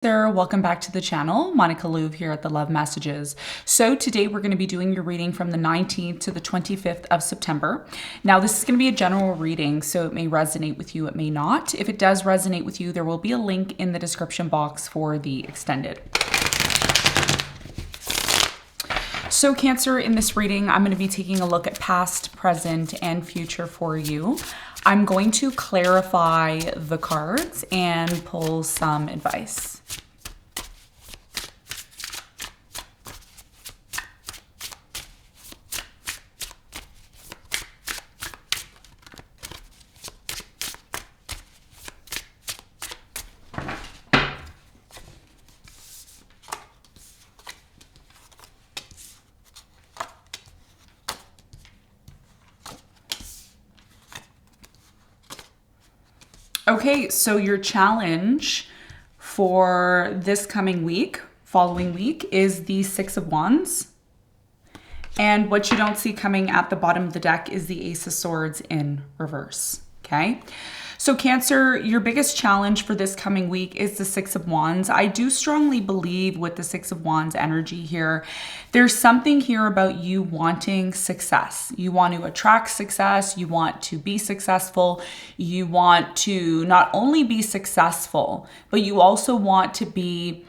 Welcome back to the channel. Monica Louv here at the Love Messages. So today we're going to be doing your reading from the 19th to the 25th of September. Now this is going to be a general reading, so it may resonate with you, it may not. If it does resonate with you, there will be a link in the description box for the extended. So Cancer, in this reading, I'm going to be taking a look at past, present, and future for you. I'm going to clarify the cards and pull some advice. Okay, so your challenge for this coming week, following week, is the Six of Wands. And what you don't see coming at the bottom of the deck is the Ace of Swords in reverse, okay? So Cancer, your biggest challenge for this coming week is the Six of Wands. I do strongly believe with the Six of Wands energy here, there's something here about you wanting success. You want to attract success. You want to be successful. You want to not only be successful, but you also want to be,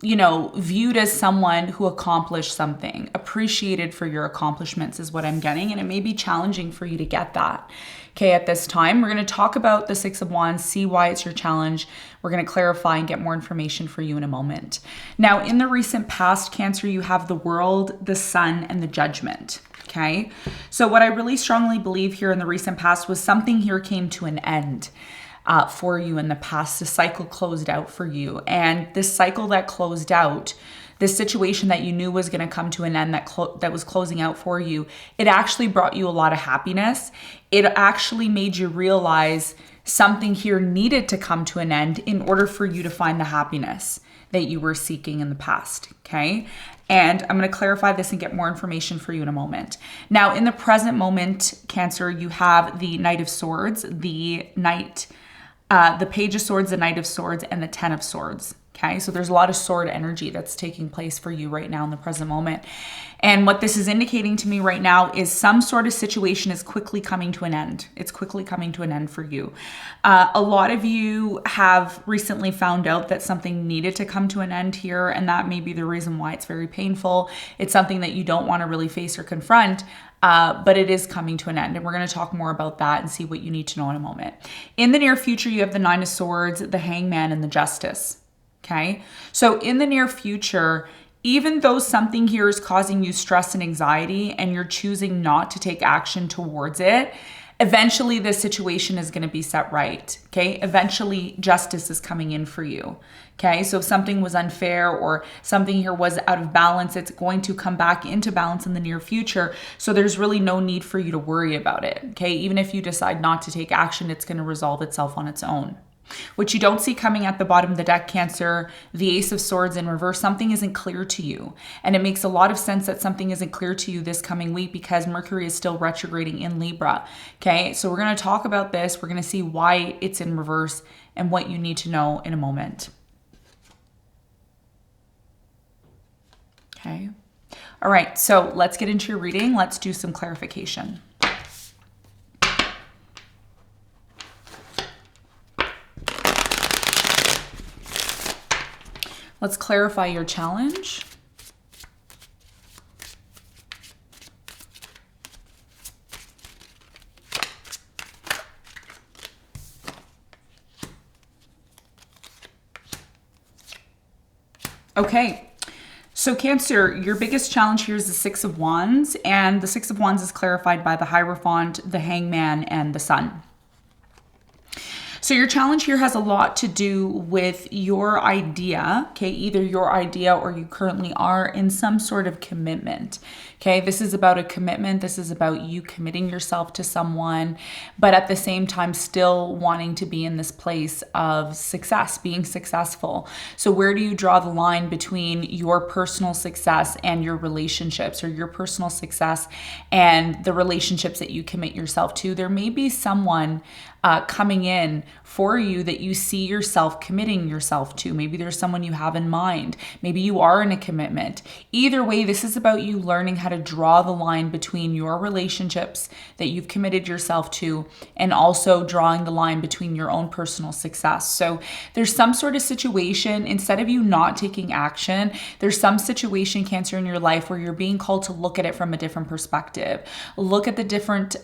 viewed as someone who accomplished something, appreciated for your accomplishments is what I'm getting. And it may be challenging for you to get that. Okay, at this time, we're going to talk about the Six of Wands, see why it's your challenge. We're going to clarify and get more information for you in a moment. Now, in the recent past, Cancer, you have the World, the Sun, and the Judgment. Okay, so what I really strongly believe here in the recent past was something here came to an end. For you in the past, the cycle closed out for you. And this cycle that closed out, this situation that you knew was going to come to an end that was closing out for you, it actually brought you a lot of happiness. It actually made you realize something here needed to come to an end in order for you to find the happiness that you were seeking in the past, okay? And I'm going to clarify this and get more information for you in a moment. Now, in the present moment, Cancer, you have the Knight of Swords, the Page of Swords, the Knight of Swords, and the Ten of Swords. Okay, so there's a lot of sword energy that's taking place for you right now in the present moment. And what this is indicating to me right now is some sort of situation is quickly coming to an end. It's quickly coming to an end for you. A lot of you have recently found out that something needed to come to an end here, and that may be the reason why it's very painful. It's something that you don't want to really face or confront. But it is coming to an end. And we're going to talk more about that and see what you need to know in a moment. In the near future, you have the Nine of Swords, the Hangman, and the Justice. Okay. So in the near future, even though something here is causing you stress and anxiety and you're choosing not to take action towards it, eventually this situation is going to be set right. Okay. Eventually justice is coming in for you. Okay. So if something was unfair or something here was out of balance, it's going to come back into balance in the near future. So there's really no need for you to worry about it. Okay. Even if you decide not to take action, it's going to resolve itself on its own. What you don't see coming at the bottom of the deck, Cancer, the Ace of Swords in reverse, something isn't clear to you. And it makes a lot of sense that something isn't clear to you this coming week because Mercury is still retrograding in Libra. Okay, so we're going to talk about this. We're going to see why it's in reverse and what you need to know in a moment. Okay. All right, so let's get into your reading. Let's do some clarification. Let's clarify your challenge. Okay, so Cancer, your biggest challenge here is the Six of Wands, and the Six of Wands is clarified by the Hierophant, the Hangman, and the Sun. So your challenge here has a lot to do with your idea, okay, either your idea or you currently are in some sort of commitment, Okay, this is about a commitment. This is about you committing yourself to someone, but at the same time still wanting to be in this place of success, being successful. So where do you draw the line between your personal success and your relationships, or your personal success and the relationships that you commit yourself to? There may be someone coming in for you that you see yourself committing yourself to. Maybe there's someone you have in mind. Maybe you are in a commitment. Either way, this is about you learning how to draw the line between your relationships that you've committed yourself to, and also drawing the line between your own personal success. So there's some sort of situation, instead of you not taking action, there's some situation, Cancer, in your life where you're being called to look at it from a different perspective. Look at the different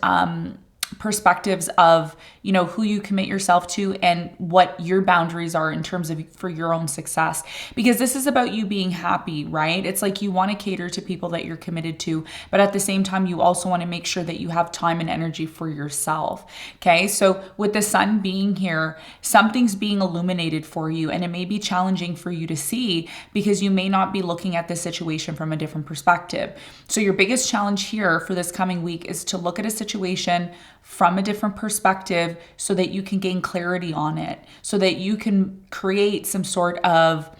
perspectives of, you know, who you commit yourself to and what your boundaries are in terms of for your own success, because this is about you being happy, right? It's like you want to cater to people that you're committed to, but at the same time you also want to make sure that you have time and energy for yourself. Okay, so with the sun being here, something's being illuminated for you, and it may be challenging for you to see because you may not be looking at the situation from a different perspective. So your biggest challenge here for this coming week is to look at a situation from a different perspective so that you can gain clarity on it, so that you can create some sort of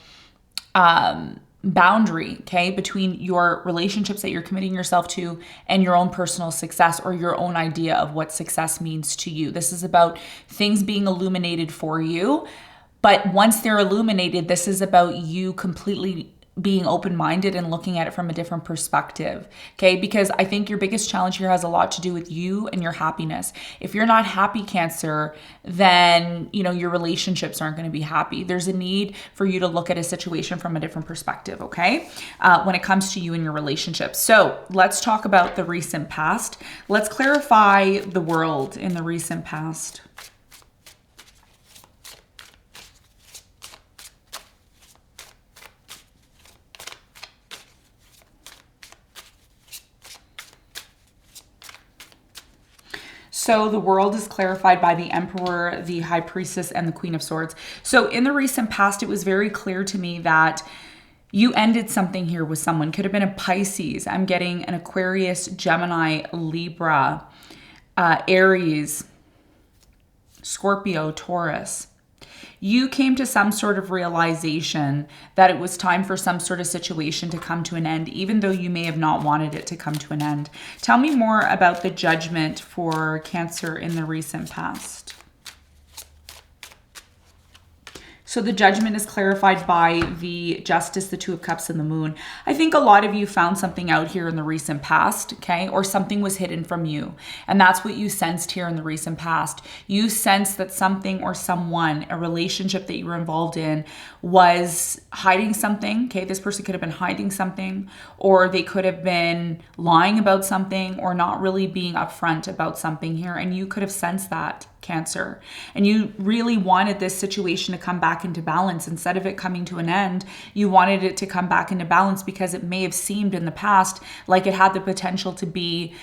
boundary, okay, between your relationships that you're committing yourself to and your own personal success, or your own idea of what success means to you. This is about things being illuminated for you, but once they're illuminated, this is about you completely being open-minded and looking at it from a different perspective, okay? Because I think your biggest challenge here has a lot to do with you and your happiness. If you're not happy, Cancer, then, you know, your relationships aren't going to be happy. There's a need for you to look at a situation from a different perspective, okay? When it comes to you and your relationships. So let's talk about the recent past. Let's clarify the world in the recent past. So the world is clarified by the Emperor, the High Priestess, and the Queen of Swords. So in the recent past, it was very clear to me that you ended something here with someone. Could have been a Pisces. I'm getting an Aquarius, Gemini, Libra, Aries, Scorpio, Taurus. You came to some sort of realization that it was time for some sort of situation to come to an end, even though you may have not wanted it to come to an end. Tell me more about the Judgment for Cancer in the recent past. So the Judgment is clarified by the Justice, the Two of Cups, and the Moon. I think a lot of you found something out here in the recent past, okay? Or something was hidden from you. And that's what you sensed here in the recent past. You sensed that something or someone, a relationship that you were involved in, was hiding something, okay? This person could have been hiding something, or they could have been lying about something, or not really being upfront about something here. And you could have sensed that, Cancer. And you really wanted this situation to come back into balance. Instead of it coming to an end, you wanted it to come back into balance because it may have seemed in the past like it had the potential to be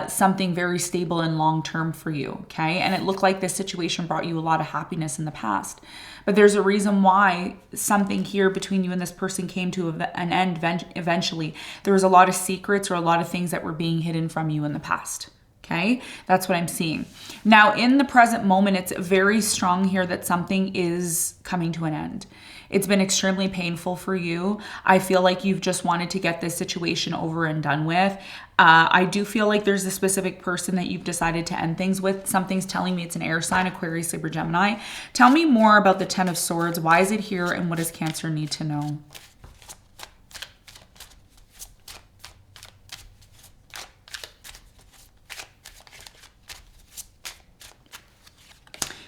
something very stable and long-term for you, okay? And it looked like this situation brought you a lot of happiness in the past. But there's a reason why something here between you and this person came to an end eventually. There was a lot of secrets or a lot of things that were being hidden from you in the past. Okay, that's what I'm seeing. Now, in the present moment, it's very strong here that something is coming to an end. It's been extremely painful for you. I feel like you've just wanted to get this situation over and done with. I do feel like there's a specific person that you've decided to end things with. Something's telling me it's an air sign, Aquarius, Libra, Gemini. Tell me more about the Ten of Swords. Why is it here, and what does Cancer need to know?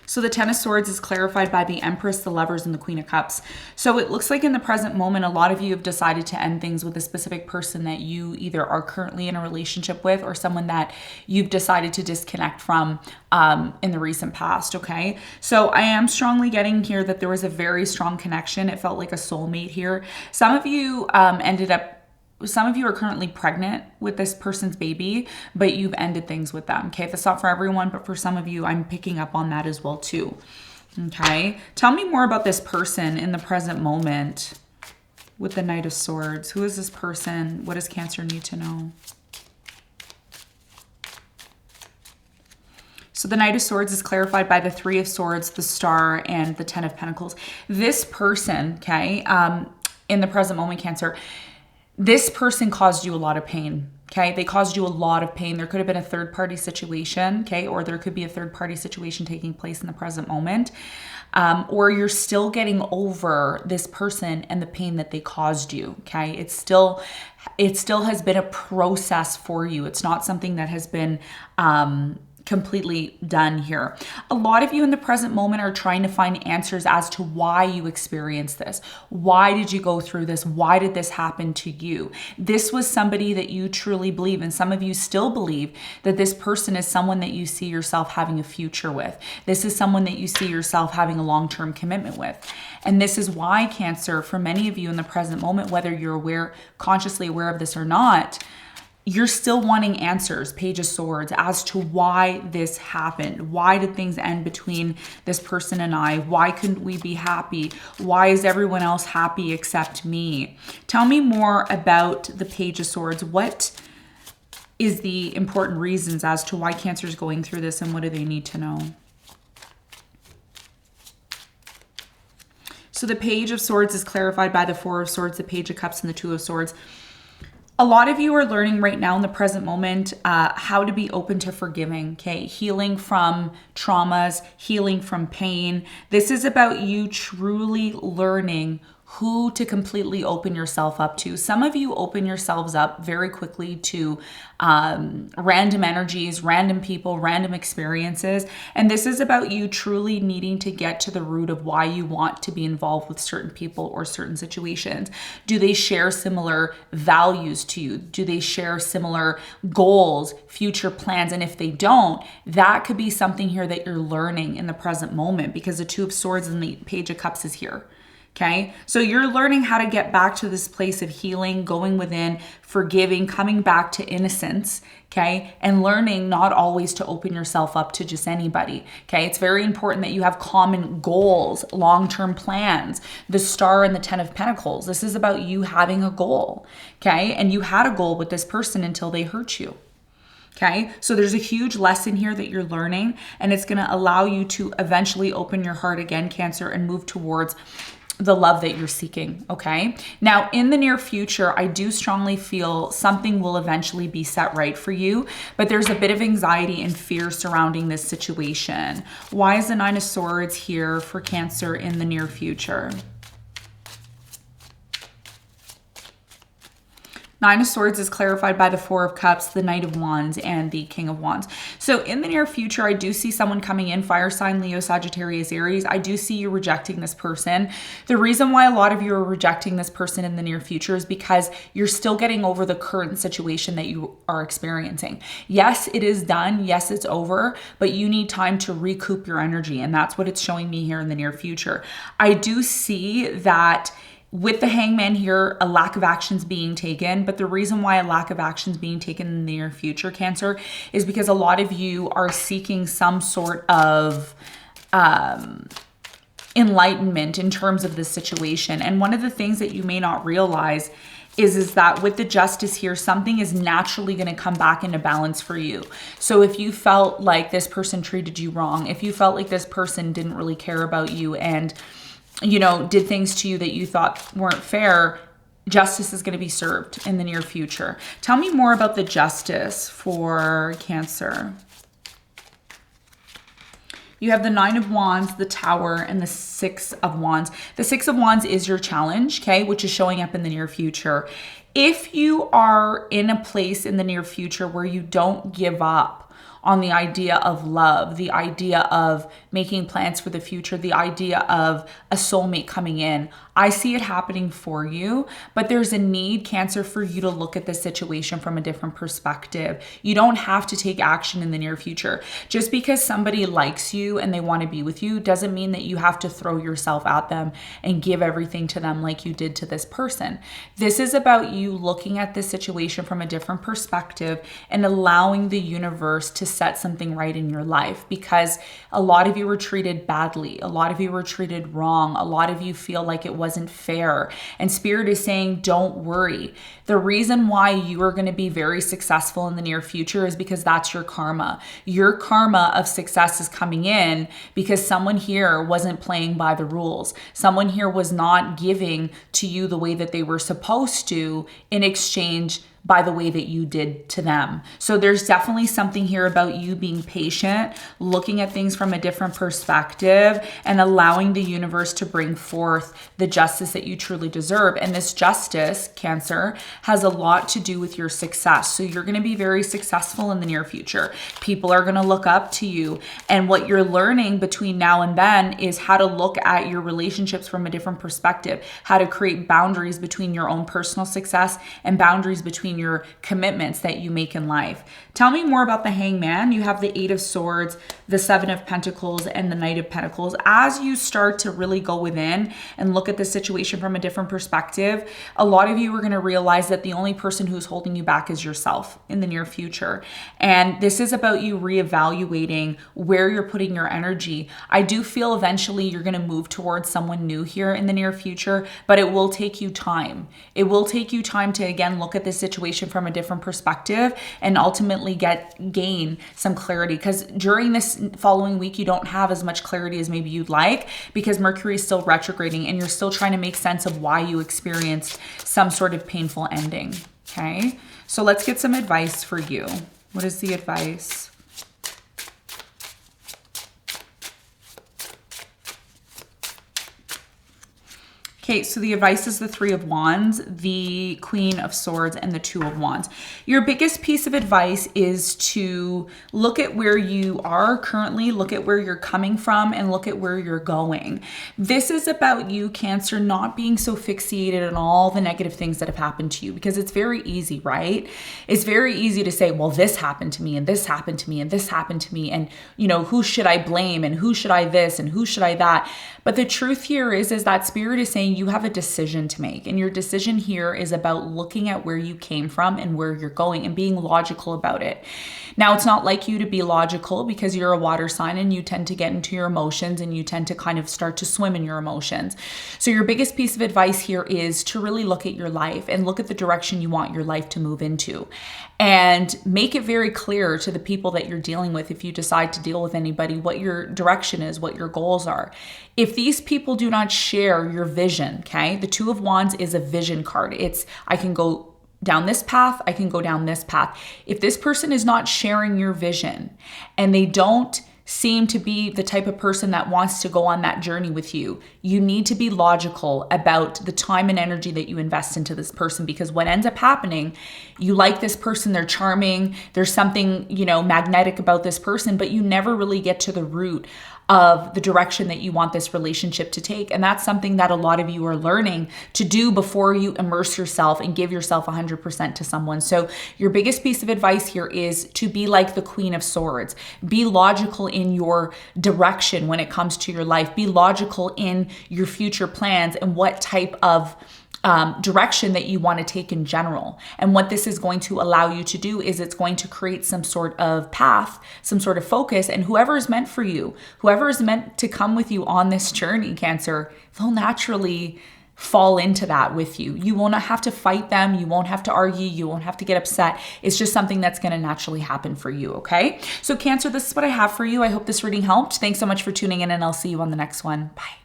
So the Ten of Swords is clarified by the Empress, the Lovers, and the Queen of Cups. So it looks like in the present moment, a lot of you have decided to end things with a specific person that you either are currently in a relationship with, or someone that you've decided to disconnect from in the recent past, okay? So I am strongly getting here that there was a very strong connection. It felt like a soulmate here. Some of you some of you are currently pregnant with this person's baby, but you've ended things with them, okay? That's not for everyone, but for some of you, I'm picking up on that as well too, okay? Tell me more about this person in the present moment. with the Knight of Swords? Who is this person? What does Cancer need to know? So the Knight of Swords is clarified by the Three of Swords, the Star, and the Ten of Pentacles. This person, okay, in the present moment, Cancer, this person caused you a lot of pain, okay? They caused you a lot of pain. There could have been a third-party situation, okay? Or there could be a third-party situation taking place in the present moment. Or you're still getting over this person and the pain that they caused you, okay? It still has been a process for you. It's not something that has been completely done here. A lot of you in the present moment are trying to find answers as to why you experienced this. Why did you go through this? Why did this happen to you? This was somebody that you truly believe, and some of you still believe that this person is someone that you see yourself having a future with. This is someone that you see yourself having a long-term commitment with. And this is why, Cancer, for many of you in the present moment, whether you're consciously aware of this or not, you're still wanting answers, Page of Swords, as to why this happened. Why did things end between this person and I? Why couldn't we be happy? Why is everyone else happy except me? Tell me more about the Page of Swords. What is the important reasons as to why Cancer is going through this, and what do they need to know? So the Page of Swords is clarified by the Four of Swords, the Page of Cups, and the Two of Swords. A lot of you are learning right now in the present moment how to be open to forgiving, okay? Healing from traumas, healing from pain. This is about you truly learning who to completely open yourself up to. Some of you open yourselves up very quickly to random energies, random people, random experiences. And this is about you truly needing to get to the root of why you want to be involved with certain people or certain situations. Do they share similar values to you? Do they share similar goals, future plans? And if they don't, that could be something here that you're learning in the present moment, because the Two of Swords and the Page of Cups is here. Okay, so you're learning how to get back to this place of healing, going within, forgiving, coming back to innocence, okay, and learning not always to open yourself up to just anybody, okay? It's very important that you have common goals, long-term plans, the Star and the Ten of Pentacles. This is about you having a goal, okay? And you had a goal with this person until they hurt you. Okay, so there's a huge lesson here that you're learning, and it's going to allow you to eventually open your heart again, Cancer, and move towards the love that you're seeking, okay? Now, in the near future, I do strongly feel something will eventually be set right for you, but there's a bit of anxiety and fear surrounding this situation. Why is the Nine of Swords here for Cancer in the near future? Nine of Swords is clarified by the Four of Cups, the Knight of Wands, and the King of Wands. So in the near future, I do see someone coming in, fire sign, Leo, Sagittarius, Aries. I do see you rejecting this person. The reason why a lot of you are rejecting this person in the near future is because you're still getting over the current situation that you are experiencing. Yes, it is done. Yes, it's over, but you need time to recoup your energy. And that's what it's showing me here in the near future. I do see that with the Hangman here, a lack of actions being taken. But the reason why a lack of actions being taken in the near future, Cancer, is because a lot of you are seeking some sort of enlightenment in terms of this situation. And one of the things that you may not realize is that with the Justice here, something is naturally going to come back into balance for you. So if you felt like this person treated you wrong, if you felt like this person didn't really care about you and did things to you that you thought weren't fair, justice is going to be served in the near future. Tell me more about the Justice for Cancer. You have the Nine of Wands, the Tower, and the Six of Wands. The Six of Wands is your challenge, okay, which is showing up in the near future. If you are in a place in the near future where you don't give up on the idea of love, the idea of making plans for the future, the idea of a soulmate coming in, I see it happening for you, but there's a need, Cancer, for you to look at this situation from a different perspective. You don't have to take action in the near future. Just because somebody likes you and they want to be with you doesn't mean that you have to throw yourself at them and give everything to them like you did to this person. This is about you looking at this situation from a different perspective and allowing the universe to set something right in your life, because a lot of you were treated badly. A lot of you were treated wrong. A lot of you feel like it wasn't fair. And Spirit is saying, don't worry. The reason why you are going to be very successful in the near future is because that's your karma. Your karma of success is coming in because someone here wasn't playing by the rules. Someone here was not giving to you the way that they were supposed to in exchange by the way that you did to them. So there's definitely something here about you being patient, looking at things from a different perspective, and allowing the universe to bring forth the justice that you truly deserve. And this justice, Cancer, has a lot to do with your success. So you're going to be very successful in the near future. People are going to look up to you. And what you're learning between now and then is how to look at your relationships from a different perspective, how to create boundaries between your own personal success and boundaries between your commitments that you make in life. Tell me more about the Hangman. You have the Eight of Swords, the Seven of Pentacles, and the Knight of Pentacles. As you start to really go within and look at the situation from a different perspective, a lot of you are going to realize that the only person who's holding you back is yourself in the near future. And this is about you reevaluating where you're putting your energy. I do feel eventually you're going to move towards someone new here in the near future, but it will take you time. It will take you time to, again, look at this situation from a different perspective and ultimately gain some clarity, because during this following week you don't have as much clarity as maybe you'd like, because Mercury is still retrograding and you're still trying to make sense of why you experienced some sort of painful ending. Okay, so let's get some advice for you. What is the advice? Okay, so the advice is the Three of Wands, the Queen of Swords, and the Two of Wands. Your biggest piece of advice is to look at where you are currently, look at where you're coming from, and look at where you're going. This is about you, Cancer, not being so fixated on all the negative things that have happened to you, because it's very easy, right? It's very easy to say, well, this happened to me, and this happened to me, and this happened to me, and, you know, who should I blame, and who should I this, and who should I that? But the truth here is that Spirit is saying you have a decision to make. And your decision here is about looking at where you came from and where you're going and being logical about it. Now, it's not like you to be logical because you're a water sign and you tend to get into your emotions and you tend to kind of start to swim in your emotions. So your biggest piece of advice here is to really look at your life and look at the direction you want your life to move into. And make it very clear to the people that you're dealing with, if you decide to deal with anybody, what your direction is, what your goals are. If these people do not share your vision, okay, the Two of Wands is a vision card. It's, I can go down this path, I can go down this path. If this person is not sharing your vision and they don't seem to be the type of person that wants to go on that journey with you, you need to be logical about the time and energy that you invest into this person, because what ends up happening, you like this person, they're charming, there's something, you know, magnetic about this person, but you never really get to the root of the direction that you want this relationship to take. And that's something that a lot of you are learning to do before you immerse yourself and give yourself 100% to someone. So your biggest piece of advice here is to be like the Queen of Swords. Be logical in your direction when it comes to your life. Be logical in your future plans and what type of direction that you want to take in general. And what this is going to allow you to do is it's going to create some sort of path, some sort of focus, and whoever is meant for you, whoever is meant to come with you on this journey, Cancer, they'll naturally fall into that with you. You won't have to fight them. You won't have to argue. You won't have to get upset. It's just something that's going to naturally happen for you. Okay. So Cancer, this is what I have for you. I hope this reading helped. Thanks so much for tuning in, and I'll see you on the next one. Bye.